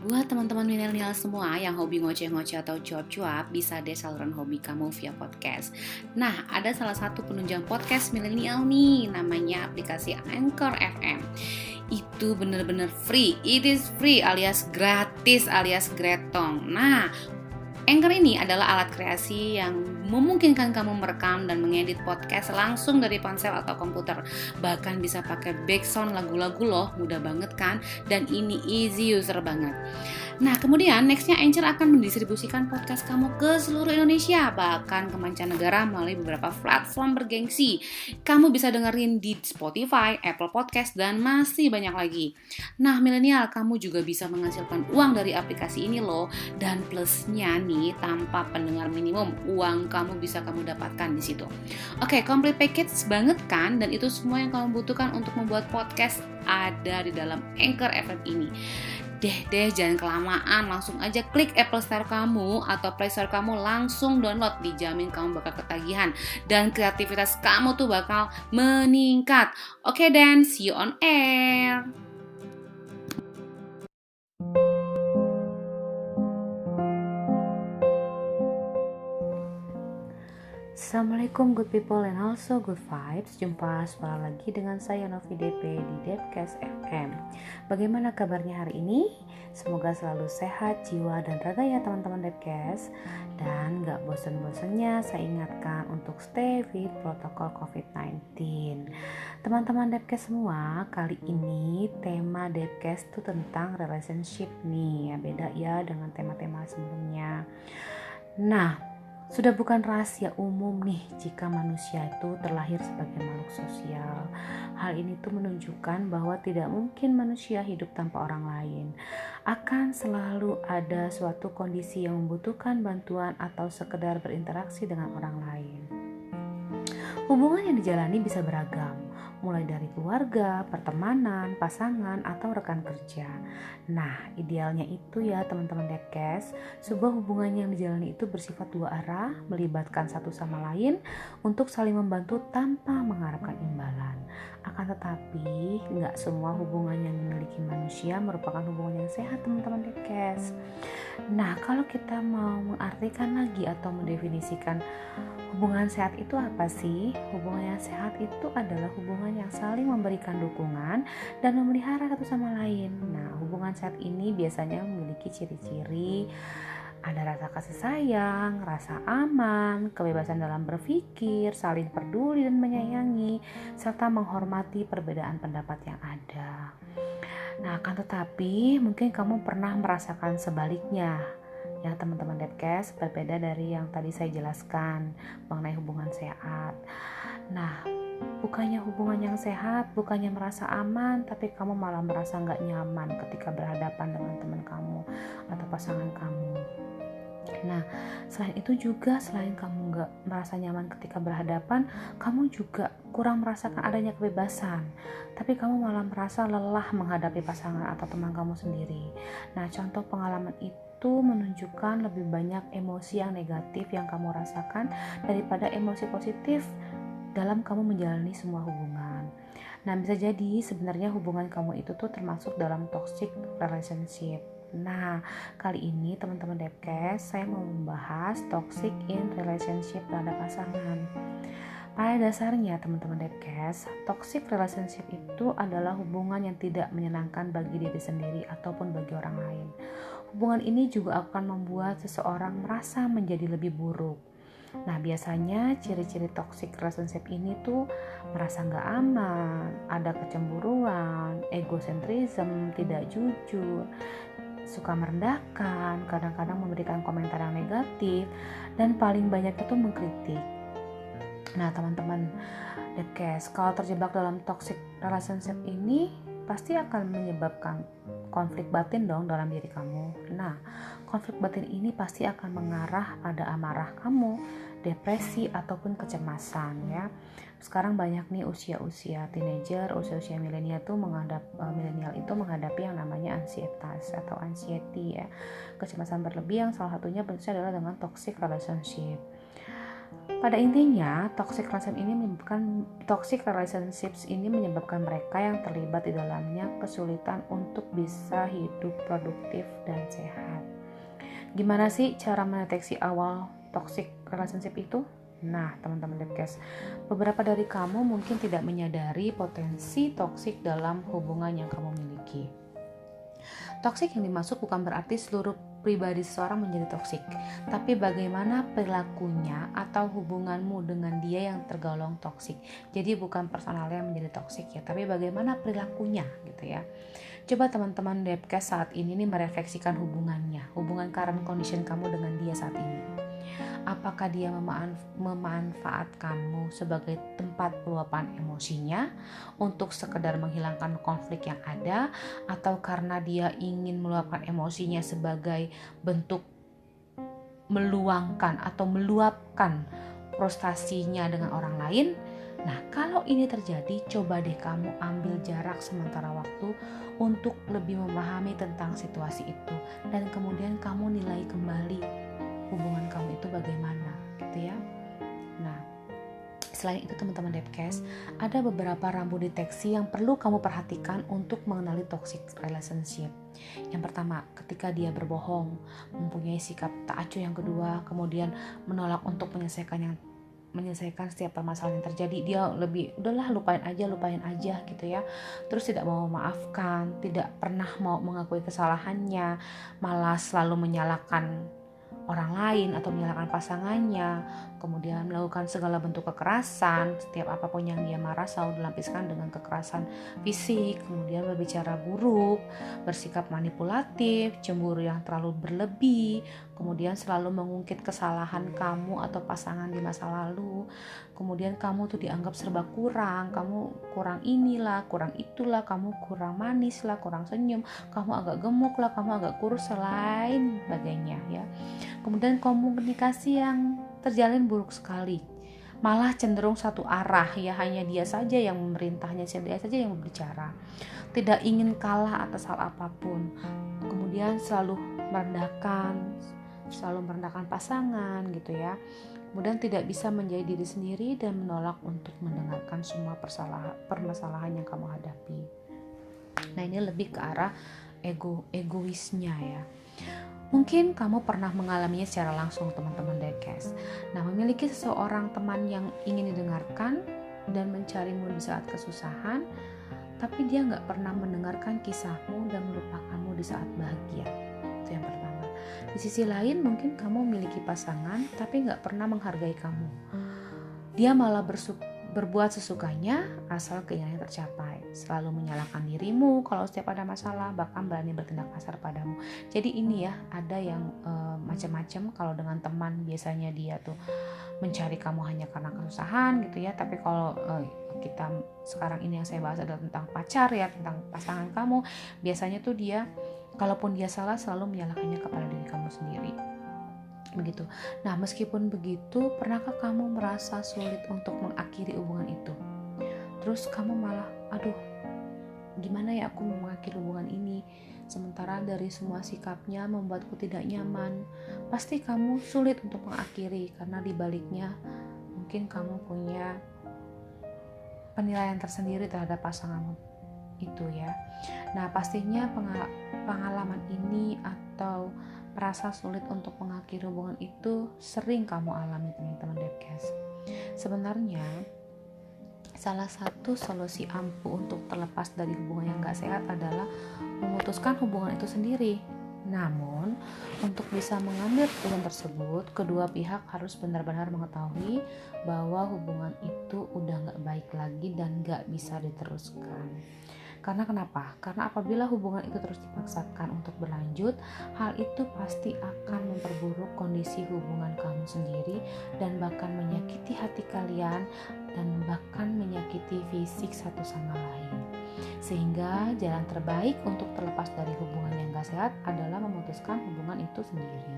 Buat teman-teman milenial semua yang hobi ngoceh-ngoceh atau cuap-cuap, bisa deh saluran hobi kamu via podcast. Nah, ada salah satu penunjang podcast milenial nih, namanya aplikasi Anchor FM. Itu bener-bener free, it is free alias gratis alias gretong. Nah, Anchor ini adalah alat kreasi yang memungkinkan kamu merekam dan mengedit podcast langsung dari ponsel atau komputer. Bahkan bisa pakai background lagu-lagu loh, mudah banget kan? Dan ini easy user banget. Nah, kemudian nextnya Anchor akan mendistribusikan podcast kamu ke seluruh Indonesia, bahkan ke mancanegara melalui beberapa platform bergengsi. Kamu bisa dengerin di Spotify, Apple Podcast, dan masih banyak lagi. Nah, milenial, kamu juga bisa menghasilkan uang dari aplikasi ini loh. Dan plusnya nih, tanpa pendengar minimum, uang kamu bisa kamu dapatkan di situ. Oke, complete package banget kan? Dan itu semua yang kamu butuhkan untuk membuat podcast ada di dalam Anchor FM ini. Deh, jangan kelamaan, langsung aja klik Apple Store kamu atau Play Store kamu, langsung download, dijamin kamu bakal ketagihan dan kreativitas kamu tuh bakal meningkat. Oke dan see you on air. Assalamualaikum good people and also good vibes. Jumpa suara lagi dengan saya Novi DP di Depcast FM. Bagaimana kabarnya hari ini? Semoga selalu sehat jiwa dan raga ya teman-teman Depcast. Dan gak bosan-bosannya saya ingatkan untuk stay with protokol COVID-19. Teman-teman Depcast semua, kali ini tema Depcast itu tentang relationship nih ya. Beda ya dengan tema-tema sebelumnya. Nah, sudah bukan rahasia umum nih jika manusia itu terlahir sebagai makhluk sosial. Hal ini tuh menunjukkan bahwa tidak mungkin manusia hidup tanpa orang lain. Akan selalu ada suatu kondisi yang membutuhkan bantuan atau sekedar berinteraksi dengan orang lain. Hubungan yang dijalani bisa beragam, mulai dari keluarga, pertemanan, pasangan, atau rekan kerja. Nah, idealnya itu ya teman-teman Depcast, sebuah hubungan yang dijalani itu bersifat dua arah, melibatkan satu sama lain untuk saling membantu tanpa mengharapkan imbalan. Akan tetapi, nggak semua hubungan yang dimiliki manusia merupakan hubungan yang sehat teman-teman Depcast. Nah, kalau kita mau mengartikan lagi atau mendefinisikan hubungan sehat itu apa sih? Hubungan yang sehat itu adalah hubungan yang saling memberikan dukungan dan memelihara satu sama lain. Nah, hubungan sehat ini biasanya memiliki ciri-ciri ada rasa kasih sayang, rasa aman, kebebasan dalam berpikir, saling peduli dan menyayangi, serta menghormati perbedaan pendapat yang ada. Nah, akan tetapi mungkin kamu pernah merasakan sebaliknya. Ya teman-teman Depcast, berbeda dari yang tadi saya jelaskan mengenai hubungan sehat. Nah, bukannya hubungan yang sehat, bukannya merasa aman, tapi kamu malah merasa gak nyaman ketika berhadapan dengan teman kamu atau pasangan kamu. Nah, selain itu juga, selain kamu gak merasa nyaman ketika berhadapan, kamu juga kurang merasakan adanya kebebasan, tapi kamu malah merasa lelah menghadapi pasangan atau teman kamu sendiri. Nah, contoh pengalaman itu menunjukkan lebih banyak emosi yang negatif yang kamu rasakan daripada emosi positif dalam kamu menjalani semua hubungan. Nah, bisa jadi sebenarnya hubungan kamu itu tuh termasuk dalam toxic relationship. Nah, kali ini teman-teman Depcast, saya mau membahas toxic in relationship terhadap pasangan. Pada dasarnya teman-teman Depcast, toxic relationship itu adalah hubungan yang tidak menyenangkan bagi diri sendiri ataupun bagi orang lain. Hubungan ini juga akan membuat seseorang merasa menjadi lebih buruk. Nah, biasanya ciri-ciri toxic relationship ini tuh merasa gak aman, ada kecemburuan, egocentrism, tidak jujur, suka merendahkan, kadang-kadang memberikan komentar yang negatif, dan paling banyak itu mengkritik. Nah, teman-teman Depcast, kalau terjebak dalam toxic relationship ini pasti akan menyebabkan konflik batin dong dalam diri kamu. Nah, konflik batin ini pasti akan mengarah pada amarah kamu, depresi ataupun kecemasan ya. Sekarang banyak nih usia-usia teenager, usia-usia milenial itu menghadapi yang namanya ansietas atau anxiety ya. Kecemasan berlebih yang salah satunya bentuknya adalah dengan toxic relationship. Pada intinya, toxic relationships ini menyebabkan mereka yang terlibat di dalamnya kesulitan untuk bisa hidup produktif dan sehat. Gimana sih cara mendeteksi awal toxic relationship itu? Nah, teman-teman Depkes, beberapa dari kamu mungkin tidak menyadari potensi toksik dalam hubungan yang kamu miliki. Toksik yang dimaksud bukan berarti seluruh pribadi seseorang menjadi toksik, tapi bagaimana perilakunya atau hubunganmu dengan dia yang tergolong toksik. Jadi bukan personalnya yang menjadi toksik ya, tapi bagaimana perilakunya gitu ya. Coba teman-teman Depkes saat ini nih merefleksikan hubungan current condition kamu dengan dia saat ini. Apakah dia memanfaatkanmu sebagai tempat peluapan emosinya untuk sekedar menghilangkan konflik yang ada, atau karena dia ingin meluapkan emosinya sebagai bentuk meluangkan atau meluapkan frustasinya dengan orang lain? Nah, kalau ini terjadi, coba deh kamu ambil jarak sementara waktu untuk lebih memahami tentang situasi itu, dan kemudian kamu nilai kembali hubungan kamu itu bagaimana gitu ya. Nah, selain itu teman-teman Depkes, ada beberapa rambu deteksi yang perlu kamu perhatikan untuk mengenali toxic relationship. Yang pertama, ketika dia berbohong, mempunyai sikap tak acuh. Yang kedua, kemudian menolak untuk menyelesaikan setiap permasalahan yang terjadi. Dia lebih udahlah lupain aja gitu ya. Terus tidak mau memaafkan, tidak pernah mau mengakui kesalahannya, malah selalu menyalahkan orang lain atau menyalahkan pasangannya, kemudian melakukan segala bentuk kekerasan. Setiap apapun yang dia marah selalu dilampiskan dengan kekerasan fisik, kemudian berbicara buruk, bersikap manipulatif, cemburu yang terlalu berlebih, kemudian selalu mengungkit kesalahan kamu atau pasangan di masa lalu. Kemudian kamu tuh dianggap serba kurang, kamu kurang inilah, kurang itulah, kamu kurang manis lah, kurang senyum, kamu agak gemuk lah, kamu agak kurus, selain sebagainya ya. Kemudian komunikasi yang terjalin buruk sekali, malah cenderung satu arah ya, hanya dia saja yang memerintahnya, dia saja yang berbicara, tidak ingin kalah atas hal apapun, kemudian selalu merendahkan pasangan gitu ya. Kemudian tidak bisa menjadi diri sendiri dan menolak untuk mendengarkan semua permasalahan yang kamu hadapi. Nah, ini lebih ke arah egoisnya ya. Mungkin kamu pernah mengalaminya secara langsung teman-teman Depkes. Nah, memiliki seseorang teman yang ingin didengarkan dan mencarimu di saat kesusahan, tapi dia gak pernah mendengarkan kisahmu dan melupakanmu di saat bahagia. Itu yang pertama. Di sisi lain, mungkin kamu memiliki pasangan tapi gak pernah menghargai kamu. Dia malah berbuat sesukanya asal keinginannya tercapai, selalu menyalahkan dirimu kalau setiap ada masalah, bahkan berani bertindak kasar padamu. Jadi ini ya, ada yang macam-macam. Kalau dengan teman biasanya dia tuh mencari kamu hanya karena kesusahan gitu ya, tapi kalau kita sekarang ini yang saya bahas adalah tentang pacar ya, tentang pasangan kamu, biasanya tuh dia, kalaupun dia salah, selalu menyalahkannya kepada diri kamu sendiri. Begitu. Nah, meskipun begitu, pernahkah kamu merasa sulit untuk mengakhiri hubungan itu? Terus kamu malah, aduh, gimana ya aku mau mengakhiri hubungan ini? Sementara dari semua sikapnya membuatku tidak nyaman. Pasti kamu sulit untuk mengakhiri, karena di baliknya mungkin kamu punya penilaian tersendiri terhadap pasanganmu itu ya. Nah, pastinya pengalaman ini atau merasa sulit untuk mengakhiri hubungan itu sering kamu alami teman-teman Depkes. Sebenarnya salah satu solusi ampuh untuk terlepas dari hubungan yang gak sehat adalah memutuskan hubungan itu sendiri. Namun untuk bisa mengambil keputusan tersebut, kedua pihak harus benar-benar mengetahui bahwa hubungan itu udah gak baik lagi dan gak bisa diteruskan. Karena kenapa? Karena apabila hubungan itu terus dipaksakan untuk berlanjut, hal itu pasti akan memperburuk kondisi hubungan kamu sendiri dan bahkan menyakiti hati kalian dan bahkan menyakiti fisik satu sama lain. Sehingga jalan terbaik untuk terlepas dari hubungan yang gak sehat adalah memutuskan hubungan itu sendiri.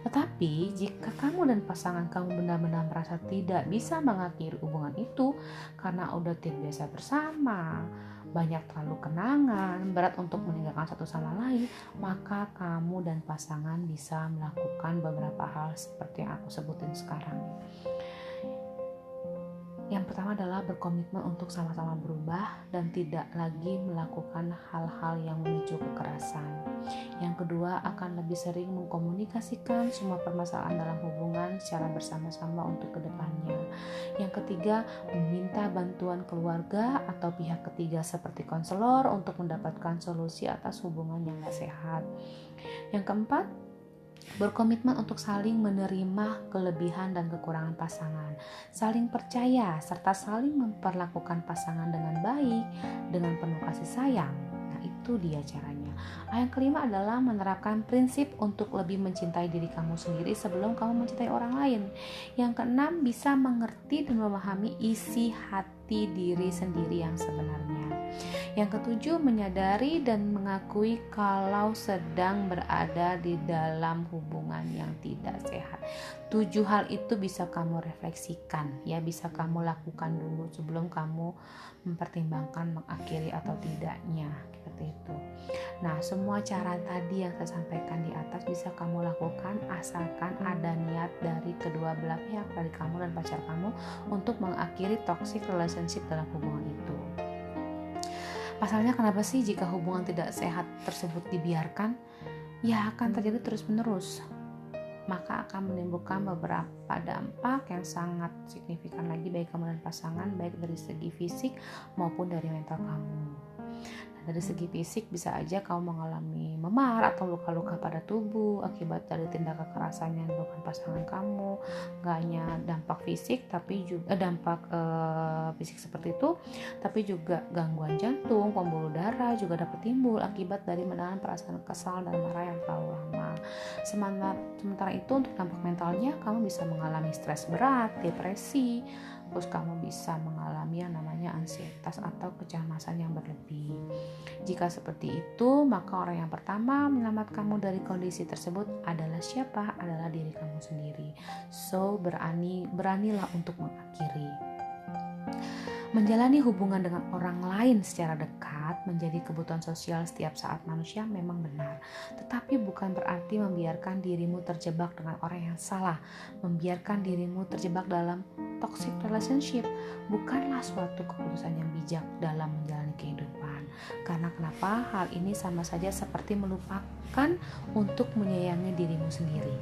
Tetapi jika kamu dan pasangan kamu benar-benar merasa tidak bisa mengakhiri hubungan itu karena udah terbiasa bersama, banyak terlalu kenangan, berat untuk meninggalkan satu sama lain, maka kamu dan pasangan bisa melakukan beberapa hal seperti yang aku sebutin sekarang. Yang pertama adalah berkomitmen untuk sama-sama berubah dan tidak lagi melakukan hal-hal yang memicu kekerasan. Yang kedua, akan lebih sering mengkomunikasikan semua permasalahan dalam hubungan secara bersama-sama untuk kedepannya. Yang ketiga, meminta bantuan keluarga atau pihak ketiga seperti konselor untuk mendapatkan solusi atas hubungan yang gak sehat. Yang keempat, berkomitmen untuk saling menerima kelebihan dan kekurangan pasangan, saling percaya, serta saling memperlakukan pasangan dengan baik, dengan penuh kasih sayang. Nah, itu dia caranya. Yang kelima adalah menerapkan prinsip untuk lebih mencintai diri kamu sendiri sebelum kamu mencintai orang lain. Yang keenam, bisa mengerti dan memahami isi hati diri sendiri yang sebenarnya. Yang ketujuh, menyadari dan mengakui kalau sedang berada di dalam hubungan yang tidak sehat. 7 hal itu bisa kamu refleksikan, ya, bisa kamu lakukan dulu sebelum kamu mempertimbangkan mengakhiri atau tidaknya, seperti itu. Nah, semua cara tadi yang saya sampaikan di atas bisa kamu lakukan asalkan ada niat dari kedua belah pihak, dari kamu dan pacar kamu, untuk mengakhiri toxic relationship dalam hubungan itu. Pasalnya, kenapa sih jika hubungan tidak sehat tersebut dibiarkan? Ya, akan terjadi terus-menerus. Maka akan menimbulkan beberapa dampak yang sangat signifikan lagi bagi kamu dan pasangan, baik dari segi fisik maupun dari mental kamu. Dari segi fisik bisa aja kamu mengalami memar atau luka-luka pada tubuh akibat dari tindak kekerasan yang dilakukan pasangan kamu. Gak hanya dampak fisik, tapi juga dampak fisik seperti itu, tapi juga gangguan jantung, pembuluh darah juga dapat timbul akibat dari menahan perasaan kesal dan marah yang terlalu lama. Sementara itu, untuk dampak mentalnya, kamu bisa mengalami stres berat, depresi, terus kamu bisa mengalami yang namanya ansietas atau kecemasan yang berlebih. Jika seperti itu, maka orang yang pertama menyelamatkan kamu dari kondisi tersebut adalah siapa? Adalah diri kamu sendiri. So, beranilah untuk mengakhiri. Menjalani hubungan dengan orang lain secara dekat menjadi kebutuhan sosial setiap saat manusia memang benar. Tetapi bukan berarti membiarkan dirimu terjebak dengan orang yang salah. Membiarkan dirimu terjebak dalam toxic relationship bukanlah suatu keputusan yang bijak dalam menjalani kehidupan. Karena kenapa? Hal ini sama saja seperti melupakan untuk menyayangi dirimu sendiri.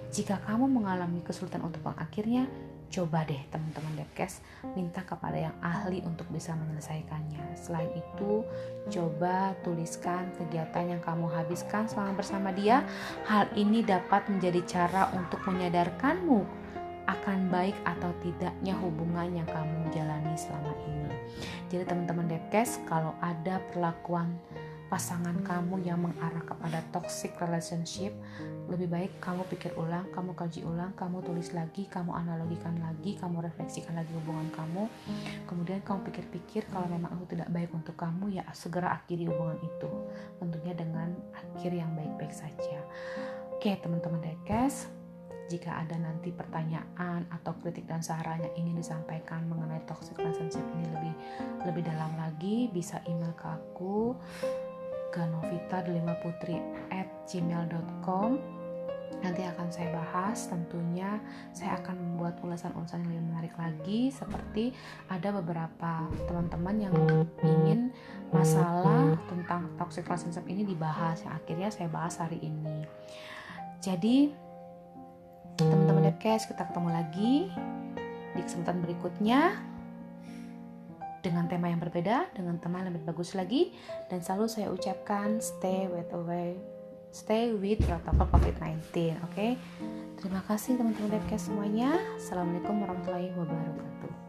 Jika kamu mengalami kesulitan untuk mengakhirnya, coba deh teman-teman Depkes minta kepada yang ahli untuk bisa menyelesaikannya. Selain itu, coba tuliskan kegiatan yang kamu habiskan selama bersama dia. Hal ini dapat menjadi cara untuk menyadarkanmu akan baik atau tidaknya hubungan yang kamu jalani selama ini. Jadi teman-teman Depkes, kalau ada perlakuan pasangan kamu yang mengarah kepada toxic relationship, lebih baik kamu pikir ulang, kamu kaji ulang, kamu tulis lagi, kamu analogikan lagi, kamu refleksikan lagi hubungan kamu. Kemudian kamu pikir-pikir kalau memang itu tidak baik untuk kamu, ya segera akhiri hubungan itu. Tentunya dengan akhir yang baik-baik saja. Oke teman-teman Depkes, jika ada nanti pertanyaan atau kritik dan saran yang ingin disampaikan mengenai toxic relationship ini lebih dalam lagi, bisa email ke aku ganovita5putri@gmail.com. Nanti akan saya bahas, tentunya saya akan membuat ulasan-ulasan yang lebih menarik lagi, seperti ada beberapa teman-teman yang ingin masalah tentang toxic relationship ini dibahas, yang akhirnya saya bahas hari ini. Jadi teman-teman Depkes, kita ketemu lagi di kesempatan berikutnya dengan tema yang berbeda, dengan tema yang lebih bagus lagi, dan selalu saya ucapkan stay with protokol COVID-19. Oke? Terima kasih teman-teman Depkes semuanya. Assalamualaikum warahmatullahi wabarakatuh.